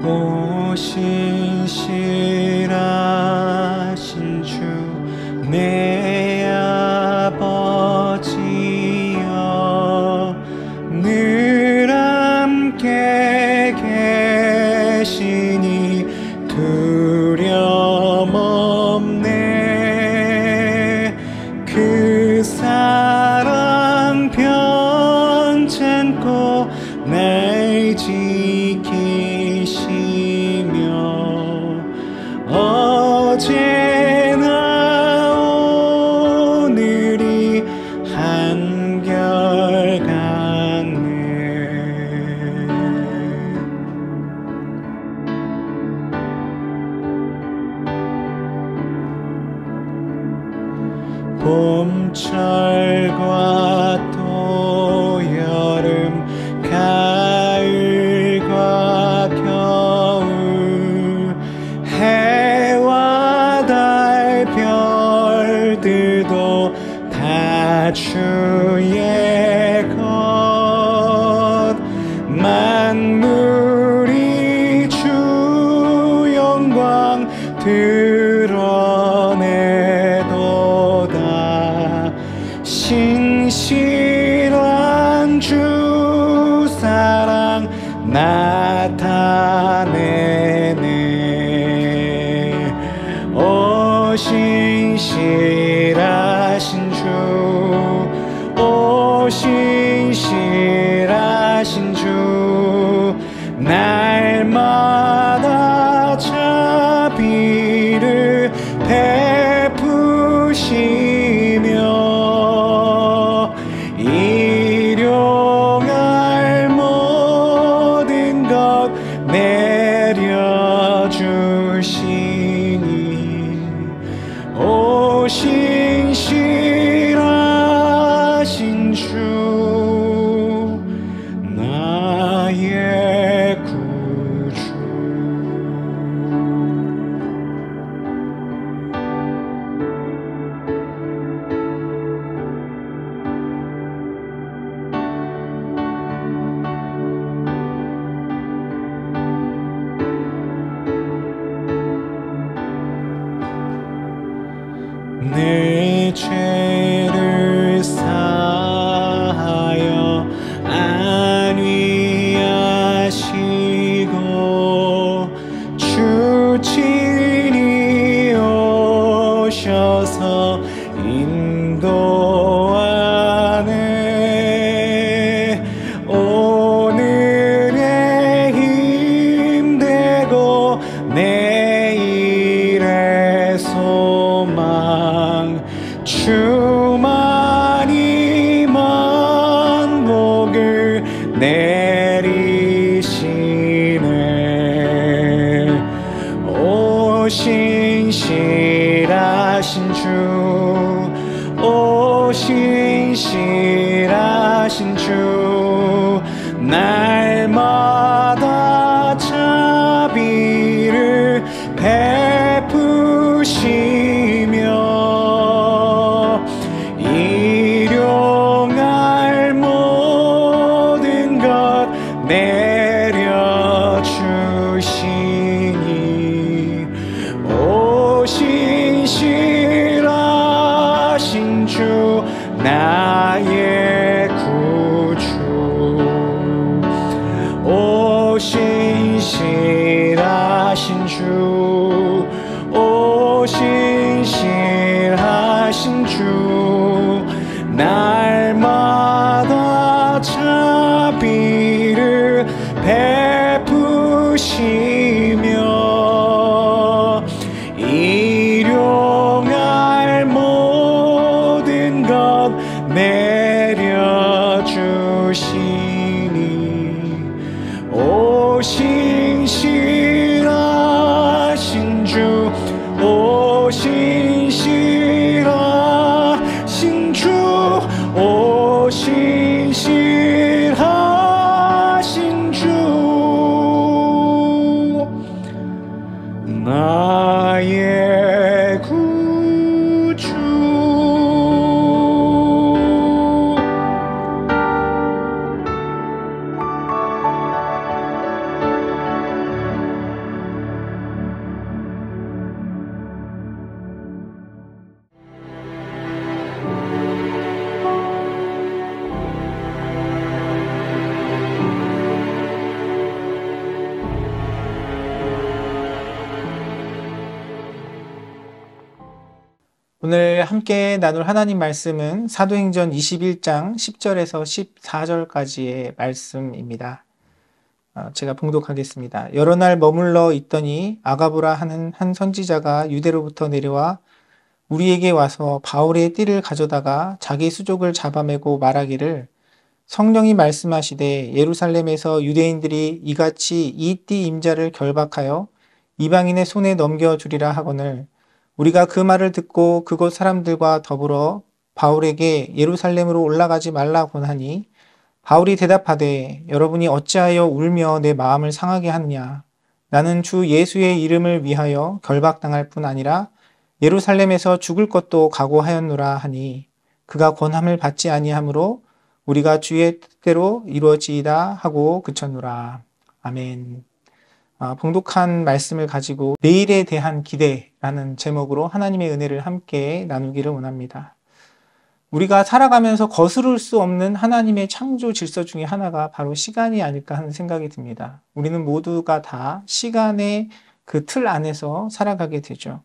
오 신실하신 주 내 아버지여 늘 함께 계시니 두려움 없네. 그 사랑 편찮고 날 지키시며 어제나 오늘이 한결같네. 봄철과 또 여름 가을과 겨울 해와 달 별들도 다 주의 것. 만물이 주 영광 드러내도다. 신실한 주 사랑 나타내네. 오 신실하신 주, 오 신실하신 주 날마다 자비를 베푸시며 일용할 모든 것 내려주시니. 오 신실하신 주 나의 구주. 내 죄를 사하여 안위하시고 주 친히 오셔서 인도하네. 오늘의 힘되고 내일의 소망 주만이 만복을 내리시네. 오 신실하신 주, 오 신실하신 주 날마다 자비를 베푸시며 일용할 모든 것 내려주시니. 오 신실하신 주 나의 구주. 오 신실하신 주, 오 신실하신 주 날마다 자비를 베푸시며 일용할 모든 것 내려주시니. 오 신실하신 주, 오 신실하신 주, 오 신실하신 주 오늘 함께 나눌 하나님 말씀은 사도행전 21장 10절에서 14절까지의 말씀입니다. 제가 봉독하겠습니다. 여러 날 머물러 있더니 아가보라 하는 한 선지자가 유대로부터 내려와 우리에게 와서 바울의 띠를 가져다가 자기 수족을 잡아매고 말하기를 성령이 말씀하시되 예루살렘에서 유대인들이 이같이 이 띠 임자를 결박하여 이방인의 손에 넘겨주리라 하거늘 우리가 그 말을 듣고 그곳 사람들과 더불어 바울에게 예루살렘으로 올라가지 말라고 하니 바울이 대답하되 여러분이 어찌하여 울며 내 마음을 상하게 하느냐 나는 주 예수의 이름을 위하여 결박당할 뿐 아니라 예루살렘에서 죽을 것도 각오하였노라 하니 그가 권함을 받지 아니하므로 우리가 주의 뜻대로 이루어지이다 하고 그쳤노라. 아멘. 봉독한 말씀을 가지고 내일에 대한 기대라는 제목으로 하나님의 은혜를 함께 나누기를 원합니다. 우리가 살아가면서 거스를 수 없는 하나님의 창조 질서 중에 하나가 바로 시간이 아닐까 하는 생각이 듭니다. 우리는 모두가 다 시간의 그 틀 안에서 살아가게 되죠.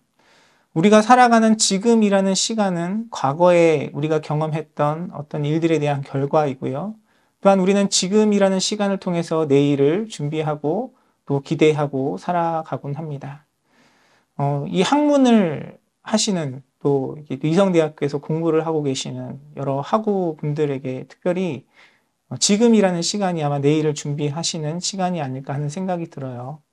우리가 살아가는 지금이라는 시간은 과거에 우리가 경험했던 어떤 일들에 대한 결과이고요. 또한 우리는 지금이라는 시간을 통해서 내일을 준비하고 또 기대하고 살아가곤 합니다. 이 학문을 하시는 또 위성대학교에서 공부를 하고 계시는 여러 학우분들에게 특별히 지금이라는 시간이 아마 내일을 준비하시는 시간이 아닐까 하는 생각이 들어요.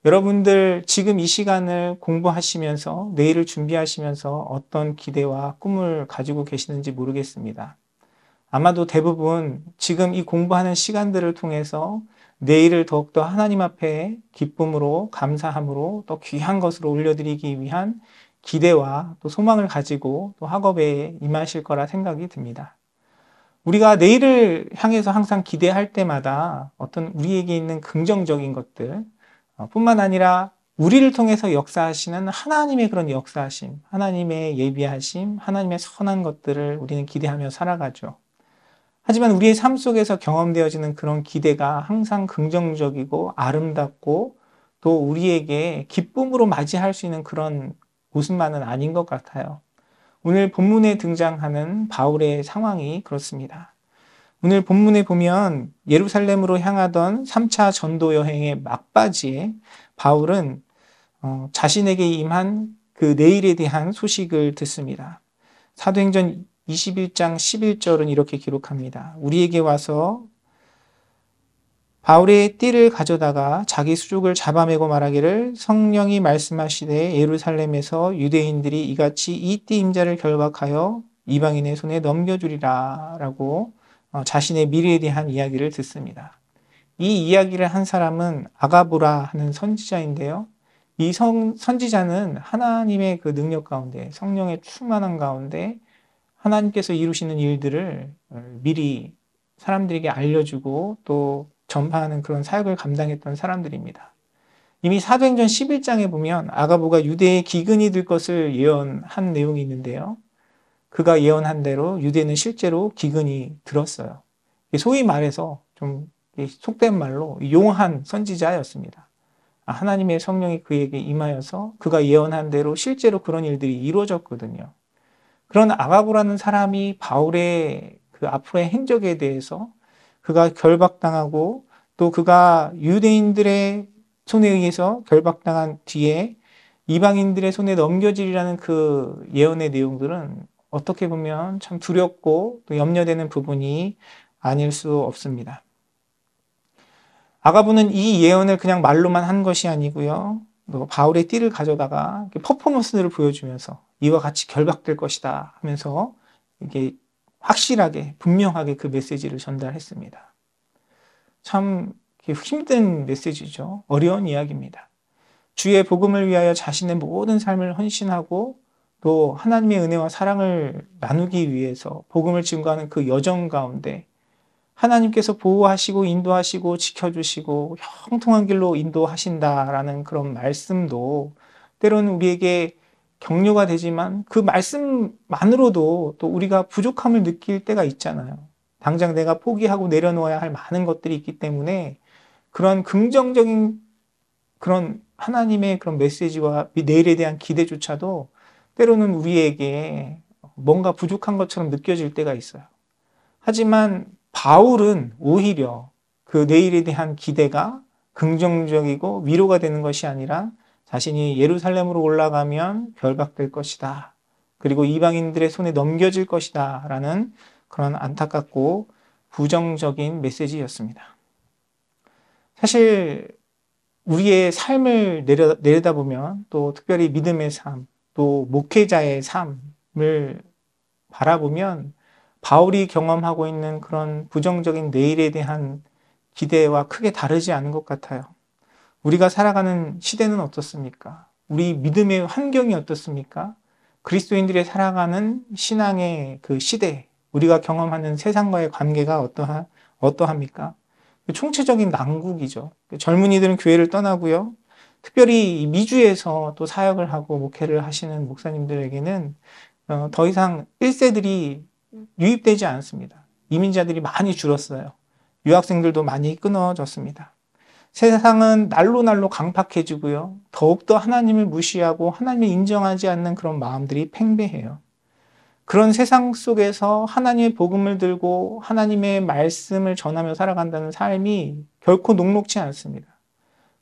여러분들 지금 이 시간을 공부하시면서 내일을 준비하시면서 어떤 기대와 꿈을 가지고 계시는지 모르겠습니다. 아마도 대부분 지금 이 공부하는 시간들을 통해서 내일을 더욱더 하나님 앞에 기쁨으로 감사함으로 또 귀한 것으로 올려드리기 위한 기대와 또 소망을 가지고 또 학업에 임하실 거라 생각이 듭니다. 우리가 내일을 향해서 항상 기대할 때마다 어떤 우리에게 있는 긍정적인 것들 뿐만 아니라 우리를 통해서 역사하시는 하나님의 그런 역사하심, 하나님의 예비하심, 하나님의 선한 것들을 우리는 기대하며 살아가죠. 하지만 우리의 삶 속에서 경험되어지는 그런 기대가 항상 긍정적이고 아름답고 또 우리에게 기쁨으로 맞이할 수 있는 그런 모습만은 아닌 것 같아요. 오늘 본문에 등장하는 바울의 상황이 그렇습니다. 오늘 본문에 보면 예루살렘으로 향하던 3차 전도 여행의 막바지에 바울은 자신에게 임한 그 내일에 대한 소식을 듣습니다. 사도행전 21장 11절은 이렇게 기록합니다. 우리에게 와서 바울의 띠를 가져다가 자기 수족을 잡아매고 말하기를 성령이 말씀하시되 예루살렘에서 유대인들이 이같이 이 띠 임자를 결박하여 이방인의 손에 넘겨주리라 라고 자신의 미래에 대한 이야기를 듣습니다. 이 이야기를 한 사람은 아가보라 하는 선지자인데요. 이 선지자는 하나님의 그 능력 가운데 성령의 충만한 가운데 하나님께서 이루시는 일들을 미리 사람들에게 알려주고 또 전파하는 그런 사역을 감당했던 사람들입니다. 이미 사도행전 11장에 보면 아가보가 유대에 기근이 들 것을 예언한 내용이 있는데요. 그가 예언한 대로 유대는 실제로 기근이 들었어요. 소위 말해서 좀 속된 말로 용한 선지자였습니다. 하나님의 성령이 그에게 임하여서 그가 예언한 대로 실제로 그런 일들이 이루어졌거든요. 그런 아가보라는 사람이 바울의 그 앞으로의 행적에 대해서 그가 결박당하고 또 그가 유대인들의 손에 의해서 결박당한 뒤에 이방인들의 손에 넘겨지리라는 그 예언의 내용들은 어떻게 보면 참 두렵고 또 염려되는 부분이 아닐 수 없습니다. 아가보는 이 예언을 그냥 말로만 한 것이 아니고요. 또 바울의 띠를 가져다가 퍼포먼스를 보여주면서 이와 같이 결박될 것이다 하면서 이게 확실하게 분명하게 그 메시지를 전달했습니다. 참 힘든 메시지죠. 어려운 이야기입니다. 주의 복음을 위하여 자신의 모든 삶을 헌신하고 또 하나님의 은혜와 사랑을 나누기 위해서 복음을 증거하는 그 여정 가운데 하나님께서 보호하시고 인도하시고 지켜주시고 형통한 길로 인도하신다라는 그런 말씀도 때로는 우리에게 격려가 되지만 그 말씀만으로도 또 우리가 부족함을 느낄 때가 있잖아요. 당장 내가 포기하고 내려놓아야 할 많은 것들이 있기 때문에 그런 긍정적인 그런 하나님의 그런 메시지와 내일에 대한 기대조차도 때로는 우리에게 뭔가 부족한 것처럼 느껴질 때가 있어요. 하지만 바울은 오히려 그 내일에 대한 기대가 긍정적이고 위로가 되는 것이 아니라 자신이 예루살렘으로 올라가면 결박될 것이다. 그리고 이방인들의 손에 넘겨질 것이다. 라는 그런 안타깝고 부정적인 메시지였습니다. 사실 우리의 삶을 내려다보면 또 특별히 믿음의 삶, 또 목회자의 삶을 바라보면 바울이 경험하고 있는 그런 부정적인 내일에 대한 기대와 크게 다르지 않은 것 같아요. 우리가 살아가는 시대는 어떻습니까? 우리 믿음의 환경이 어떻습니까? 그리스도인들이 살아가는 신앙의 그 시대, 우리가 경험하는 세상과의 관계가 어떠합니까? 총체적인 난국이죠. 젊은이들은 교회를 떠나고요. 특별히 미주에서 또 사역을 하고 목회를 하시는 목사님들에게는 더 이상 1세들이 유입되지 않습니다. 이민자들이 많이 줄었어요. 유학생들도 많이 끊어졌습니다. 세상은 날로 날로 강팍해지고요. 더욱더 하나님을 무시하고 하나님을 인정하지 않는 그런 마음들이 팽배해요. 그런 세상 속에서 하나님의 복음을 들고 하나님의 말씀을 전하며 살아간다는 삶이 결코 녹록지 않습니다.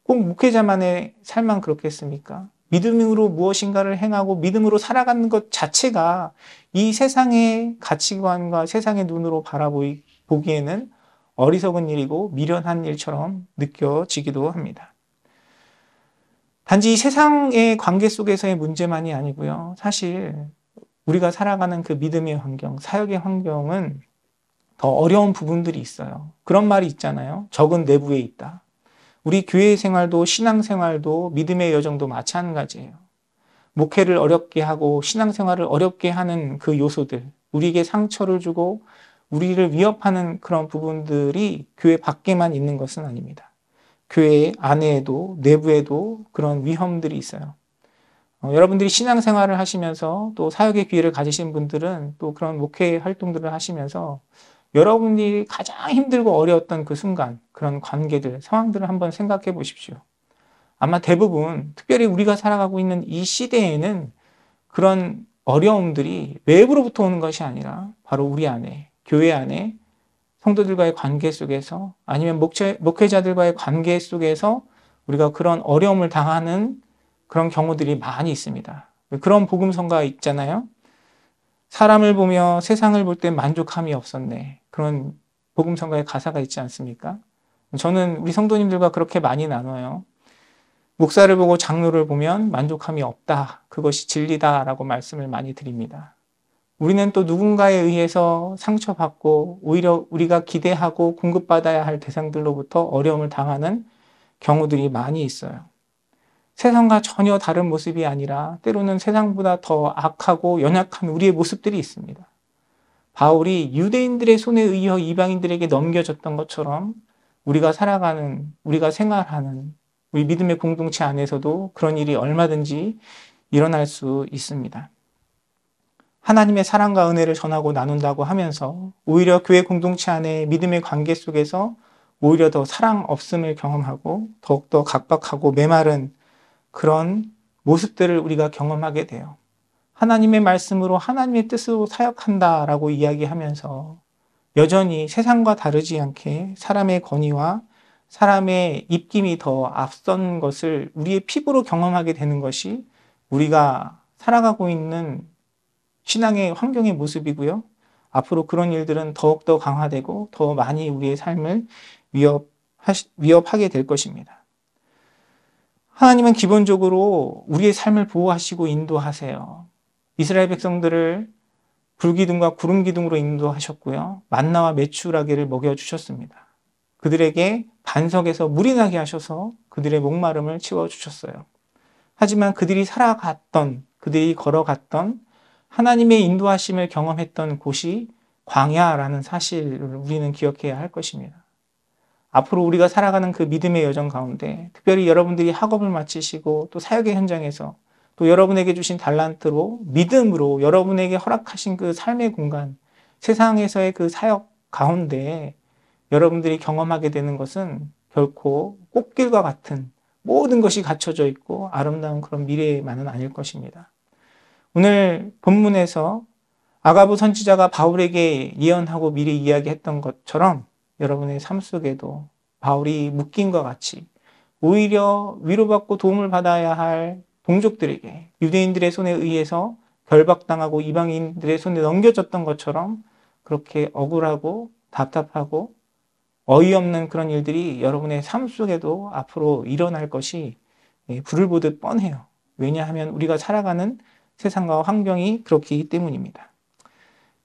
꼭 목회자만의 삶만 그렇겠습니까? 믿음으로 무엇인가를 행하고 믿음으로 살아가는 것 자체가 이 세상의 가치관과 세상의 눈으로 바라보기에는 어리석은 일이고 미련한 일처럼 느껴지기도 합니다. 단지 세상의 관계 속에서의 문제만이 아니고요. 사실 우리가 살아가는 그 믿음의 환경, 사역의 환경은 더 어려운 부분들이 있어요. 그런 말이 있잖아요. 적은 내부에 있다. 우리 교회 생활도 신앙 생활도 믿음의 여정도 마찬가지예요. 목회를 어렵게 하고 신앙생활을 어렵게 하는 그 요소들, 우리에게 상처를 주고 우리를 위협하는 그런 부분들이 교회 밖에만 있는 것은 아닙니다. 교회 안에도 내부에도 그런 위험들이 있어요. 여러분들이 신앙생활을 하시면서 또 사역의 기회를 가지신 분들은 또 그런 목회 활동들을 하시면서 여러분이 가장 힘들고 어려웠던 그 순간, 그런 관계들, 상황들을 한번 생각해 보십시오. 아마 대부분, 특별히 우리가 살아가고 있는 이 시대에는 그런 어려움들이 외부로부터 오는 것이 아니라 바로 우리 안에, 교회 안에 성도들과의 관계 속에서 아니면 목회자들과의 관계 속에서 우리가 그런 어려움을 당하는 그런 경우들이 많이 있습니다. 그런 복음성가 있잖아요. 사람을 보며 세상을 볼 때 만족함이 없었네. 그런 복음성가의 가사가 있지 않습니까? 저는 우리 성도님들과 그렇게 많이 나눠요. 목사를 보고 장로를 보면 만족함이 없다. 그것이 진리다라고 말씀을 많이 드립니다. 우리는 또 누군가에 의해서 상처받고 오히려 우리가 기대하고 공급받아야 할 대상들로부터 어려움을 당하는 경우들이 많이 있어요. 세상과 전혀 다른 모습이 아니라 때로는 세상보다 더 악하고 연약한 우리의 모습들이 있습니다. 바울이 유대인들의 손에 의해 이방인들에게 넘겨졌던 것처럼 우리가 살아가는, 우리가 생활하는 우리 믿음의 공동체 안에서도 그런 일이 얼마든지 일어날 수 있습니다. 하나님의 사랑과 은혜를 전하고 나눈다고 하면서 오히려 교회 공동체 안에 믿음의 관계 속에서 오히려 더 사랑 없음을 경험하고 더욱더 각박하고 메마른 그런 모습들을 우리가 경험하게 돼요. 하나님의 말씀으로 하나님의 뜻으로 사역한다라고 이야기하면서 여전히 세상과 다르지 않게 사람의 권위와 사람의 입김이 더 앞선 것을 우리의 피부로 경험하게 되는 것이 우리가 살아가고 있는 신앙의 환경의 모습이고요. 앞으로 그런 일들은 더욱더 강화되고 더 많이 우리의 삶을 위협하게 될 것입니다. 하나님은 기본적으로 우리의 삶을 보호하시고 인도하세요. 이스라엘 백성들을 불기둥과 구름기둥으로 인도하셨고요. 만나와 메추라기를 먹여주셨습니다. 그들에게 반석에서 물이 나게 하셔서 그들의 목마름을 채워주셨어요. 하지만 그들이 살아갔던, 그들이 걸어갔던 하나님의 인도하심을 경험했던 곳이 광야라는 사실을 우리는 기억해야 할 것입니다. 앞으로 우리가 살아가는 그 믿음의 여정 가운데 특별히 여러분들이 학업을 마치시고 또 사역의 현장에서 또 여러분에게 주신 달란트로 믿음으로 여러분에게 허락하신 그 삶의 공간, 세상에서의 그 사역 가운데 여러분들이 경험하게 되는 것은 결코 꽃길과 같은 모든 것이 갖춰져 있고 아름다운 그런 미래만은 아닐 것입니다. 오늘 본문에서 아가부 선지자가 바울에게 예언하고 미리 이야기했던 것처럼 여러분의 삶 속에도 바울이 묶임과 같이 오히려 위로받고 도움을 받아야 할 동족들에게 유대인들의 손에 의해서 결박당하고 이방인들의 손에 넘겨졌던 것처럼 그렇게 억울하고 답답하고 어이없는 그런 일들이 여러분의 삶 속에도 앞으로 일어날 것이 불을 보듯 뻔해요. 왜냐하면 우리가 살아가는 세상과 환경이 그렇기 때문입니다.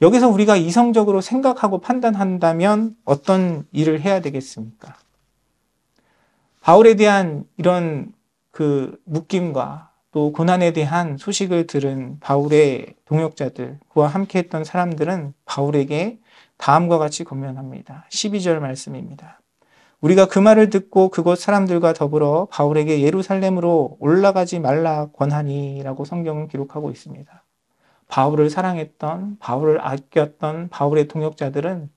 여기서 우리가 이성적으로 생각하고 판단한다면 어떤 일을 해야 되겠습니까? 바울에 대한 이런 그 묶임과 또 고난에 대한 소식을 들은 바울의 동역자들, 그와 함께 했던 사람들은 바울에게 다음과 같이 권면합니다. 12절 말씀입니다. 우리가 그 말을 듣고 그곳 사람들과 더불어 바울에게 예루살렘으로 올라가지 말라 권하니라고 성경은 기록하고 있습니다. 바울을 사랑했던, 바울을 아꼈던 바울의 동역자들은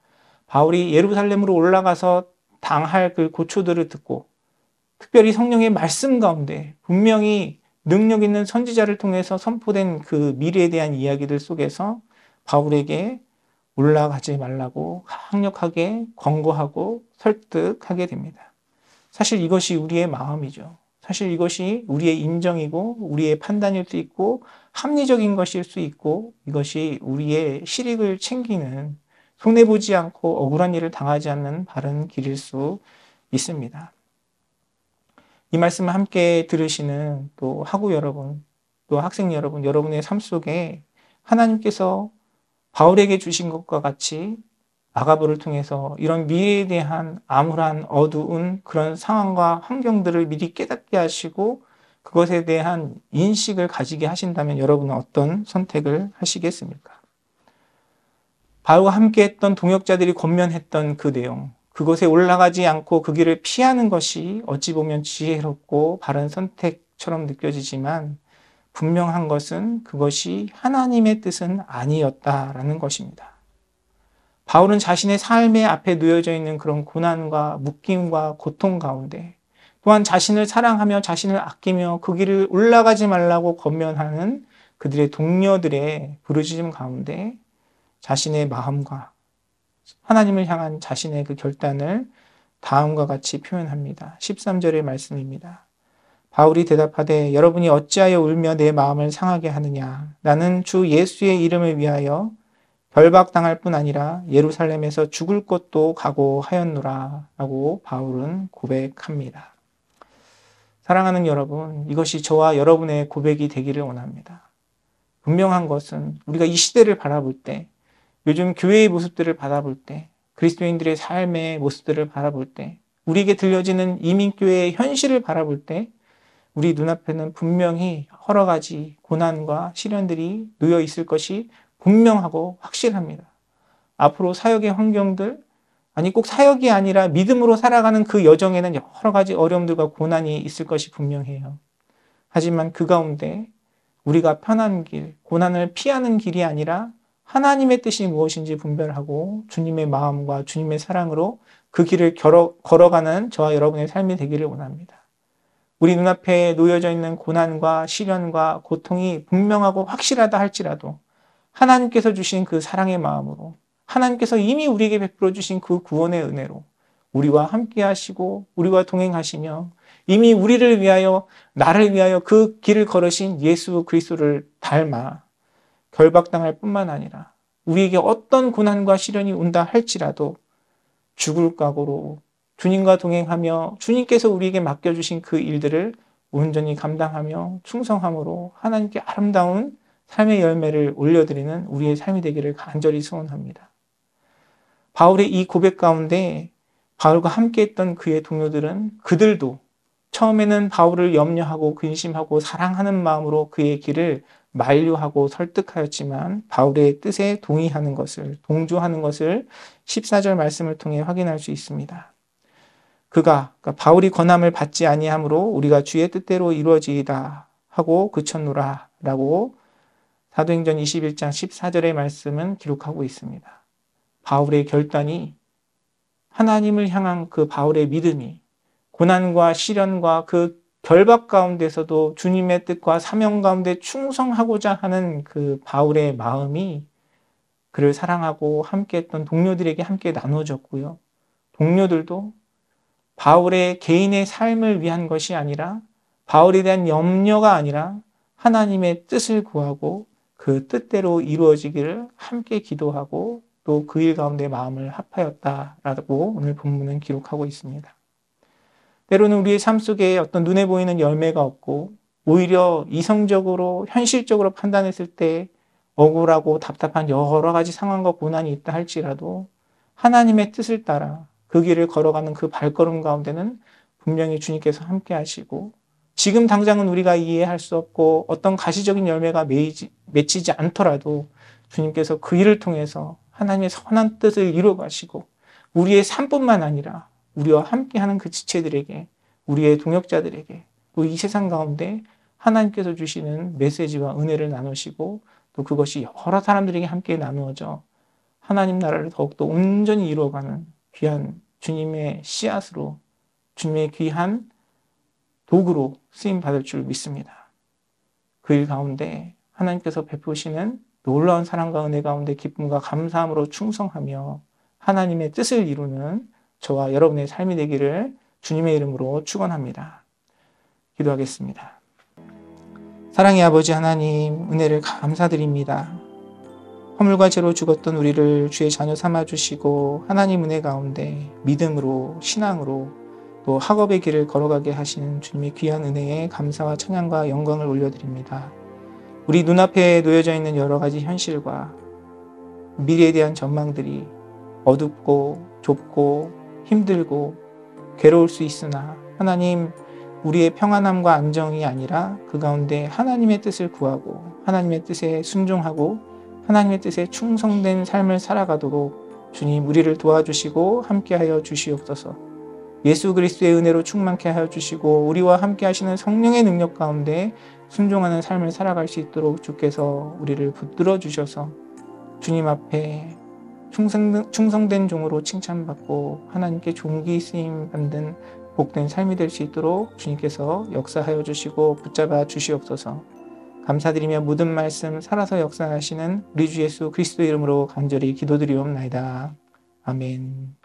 바울이 예루살렘으로 올라가서 당할 그 고초들을 듣고 특별히 성령의 말씀 가운데 분명히 능력 있는 선지자를 통해서 선포된 그 미래에 대한 이야기들 속에서 바울에게 올라가지 말라고 강력하게 권고하고 설득하게 됩니다. 사실 이것이 우리의 마음이죠. 사실 이것이 우리의 인정이고 우리의 판단일 수 있고 합리적인 것일 수 있고 이것이 우리의 실익을 챙기는 손해보지 않고 억울한 일을 당하지 않는 바른 길일 수 있습니다. 이 말씀을 함께 들으시는 또 학우 여러분, 또 학생 여러분, 여러분의 삶 속에 하나님께서 바울에게 주신 것과 같이 아가부를 통해서 이런 미래에 대한 암울한 어두운 그런 상황과 환경들을 미리 깨닫게 하시고 그것에 대한 인식을 가지게 하신다면 여러분은 어떤 선택을 하시겠습니까? 바울과 함께 했던 동역자들이 권면했던 그 내용, 그곳에 올라가지 않고 그 길을 피하는 것이 어찌 보면 지혜롭고 바른 선택처럼 느껴지지만 분명한 것은 그것이 하나님의 뜻은 아니었다라는 것입니다. 바울은 자신의 삶의 앞에 놓여져 있는 그런 고난과 묶임과 고통 가운데 또한 자신을 사랑하며 자신을 아끼며 그 길을 올라가지 말라고 권면하는 그들의 동료들의 부르짖음 가운데 자신의 마음과 하나님을 향한 자신의 그 결단을 다음과 같이 표현합니다. 13절의 말씀입니다. 바울이 대답하되 여러분이 어찌하여 울며 내 마음을 상하게 하느냐. 나는 주 예수의 이름을 위하여 결박당할 뿐 아니라 예루살렘에서 죽을 것도 각오하였노라 라고 바울은 고백합니다. 사랑하는 여러분, 이것이 저와 여러분의 고백이 되기를 원합니다. 분명한 것은 우리가 이 시대를 바라볼 때 요즘 교회의 모습들을 바라볼 때 그리스도인들의 삶의 모습들을 바라볼 때 우리에게 들려지는 이민교회의 현실을 바라볼 때 우리 눈앞에는 분명히 여러 가지 고난과 시련들이 놓여 있을 것이 분명하고 확실합니다. 앞으로 사역의 환경들, 아니 꼭 사역이 아니라 믿음으로 살아가는 그 여정에는 여러 가지 어려움들과 고난이 있을 것이 분명해요. 하지만 그 가운데 우리가 편한 길, 고난을 피하는 길이 아니라 하나님의 뜻이 무엇인지 분별하고 주님의 마음과 주님의 사랑으로 그 길을 걸어가는 저와 여러분의 삶이 되기를 원합니다. 우리 눈앞에 놓여져 있는 고난과 시련과 고통이 분명하고 확실하다 할지라도 하나님께서 주신 그 사랑의 마음으로 하나님께서 이미 우리에게 베풀어 주신 그 구원의 은혜로 우리와 함께 하시고 우리와 동행하시며 이미 우리를 위하여 나를 위하여 그 길을 걸으신 예수 그리스도를 닮아 결박당할 뿐만 아니라 우리에게 어떤 고난과 시련이 온다 할지라도 죽을 각오로 주님과 동행하며 주님께서 우리에게 맡겨주신 그 일들을 온전히 감당하며 충성함으로 하나님께 아름다운 삶의 열매를 올려드리는 우리의 삶이 되기를 간절히 소원합니다. 바울의 이 고백 가운데 바울과 함께했던 그의 동료들은 그들도 처음에는 바울을 염려하고 근심하고 사랑하는 마음으로 그의 길을 만류하고 설득하였지만 바울의 뜻에 동의하는 것을, 동조하는 것을 14절 말씀을 통해 확인할 수 있습니다. 그러니까 바울이 권함을 받지 아니하므로 우리가 주의 뜻대로 이루어지이다 하고 그쳤노라 라고 사도행전 21장 14절의 말씀은 기록하고 있습니다. 바울의 결단이 하나님을 향한 그 바울의 믿음이 고난과 시련과 그 결박 가운데서도 주님의 뜻과 사명 가운데 충성하고자 하는 그 바울의 마음이 그를 사랑하고 함께했던 동료들에게 함께 나눠졌고요. 동료들도 바울의 개인의 삶을 위한 것이 아니라 바울에 대한 염려가 아니라 하나님의 뜻을 구하고 그 뜻대로 이루어지기를 함께 기도하고 또 그 일 가운데 마음을 합하였다라고 오늘 본문은 기록하고 있습니다. 때로는 우리의 삶 속에 어떤 눈에 보이는 열매가 없고 오히려 이성적으로 현실적으로 판단했을 때 억울하고 답답한 여러 가지 상황과 고난이 있다 할지라도 하나님의 뜻을 따라 그 길을 걸어가는 그 발걸음 가운데는 분명히 주님께서 함께 하시고 지금 당장은 우리가 이해할 수 없고 어떤 가시적인 열매가 맺히지 않더라도 주님께서 그 일을 통해서 하나님의 선한 뜻을 이루어 가시고 우리의 삶뿐만 아니라 우리와 함께하는 그 지체들에게 우리의 동역자들에게 또 이 세상 가운데 하나님께서 주시는 메시지와 은혜를 나누시고 또 그것이 여러 사람들에게 함께 나누어져 하나님 나라를 더욱더 온전히 이루어가는 귀한 주님의 씨앗으로 주님의 귀한 도구로 쓰임받을 줄 믿습니다. 그 일 가운데 하나님께서 베푸시는 놀라운 사랑과 은혜 가운데 기쁨과 감사함으로 충성하며 하나님의 뜻을 이루는 저와 여러분의 삶이 되기를 주님의 이름으로 축원합니다. 기도하겠습니다. 사랑의 아버지 하나님, 은혜를 감사드립니다. 허물과 죄로 죽었던 우리를 주의 자녀 삼아주시고 하나님 은혜 가운데 믿음으로 신앙으로 또 학업의 길을 걸어가게 하시는 주님의 귀한 은혜에 감사와 찬양과 영광을 올려드립니다. 우리 눈앞에 놓여져 있는 여러 가지 현실과 미래에 대한 전망들이 어둡고 좁고 힘들고 괴로울 수 있으나 하나님, 우리의 평안함과 안정이 아니라 그 가운데 하나님의 뜻을 구하고 하나님의 뜻에 순종하고 하나님의 뜻에 충성된 삶을 살아가도록 주님 우리를 도와주시고 함께하여 주시옵소서. 예수 그리스도의 은혜로 충만케 하여 주시고 우리와 함께 하시는 성령의 능력 가운데 순종하는 삶을 살아갈 수 있도록 주께서 우리를 붙들어 주셔서 주님 앞에 충성된 종으로 칭찬받고 하나님께 존귀 쓰임 받는 복된 삶이 될 수 있도록 주님께서 역사하여 주시고 붙잡아 주시옵소서. 감사드리며 모든 말씀 살아서 역사하시는 우리 주 예수 그리스도 이름으로 간절히 기도드리옵나이다. 아멘.